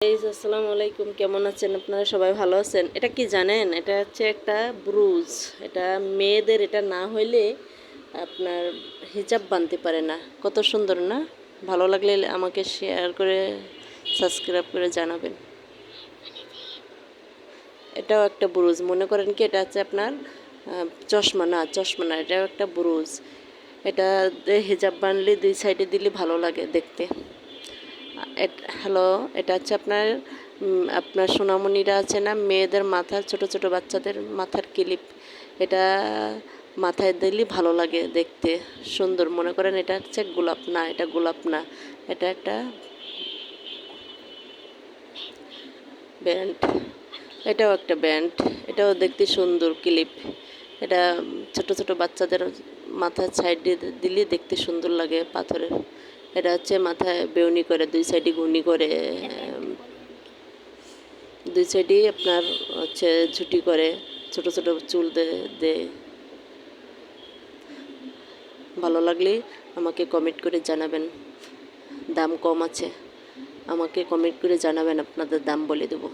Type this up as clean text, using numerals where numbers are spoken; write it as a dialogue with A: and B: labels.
A: আসসালামু আলাইকুম, কেমন আছেন আপনারা? সবাই ভালো আছেন? এটা কি জানেন? এটা হচ্ছে একটা ব্রুজ। এটা মেয়েদের, এটা না হইলে আপনার হিজাব বানতে পারে না। কত সুন্দর না? ভালো লাগলে আমাকে শেয়ার করে সাবস্ক্রাইব করে জানাবেন। এটাও একটা ব্রুজ। মনে করেন কি এটা হচ্ছে আপনার চশমা না, এটাও একটা ব্রুজ। এটা হিজাব বানলে দুই সাইডে দিলে ভালো লাগে দেখতে। হ্যালো, এটা হচ্ছে আপনার সোনামণিরা আছে না, মেয়েদের মাথার, ছোট ছোট বাচ্চাদের মাথার ক্লিপ। এটা মাথায় দিলে ভালো লাগে দেখতে, সুন্দর। মনে করেন এটা হচ্ছে গোলাপ না, এটা গোলাপ না, এটা একটা ব্যান্ড। এটাও একটা ব্যান্ড। এটাও দেখতে সুন্দর ক্লিপ। এটা ছোট ছোট বাচ্চাদের মাথার সাইডে দিলে দেখতে সুন্দর লাগে, পাথরের। এটা হচ্ছে মাথায় বেউনি করে, দুই সাইডে ঘূর্ণি করে, দুই সাইডেই আপনার হচ্ছে ঝুটি করে, ছোট ছোট চুল দে। ভালো লাগলে আমাকে কমেন্ট করে জানাবেন। দাম কম আছে, আমাকে কমেন্ট করে জানাবেন, আপনাদের দাম বলে দেবো।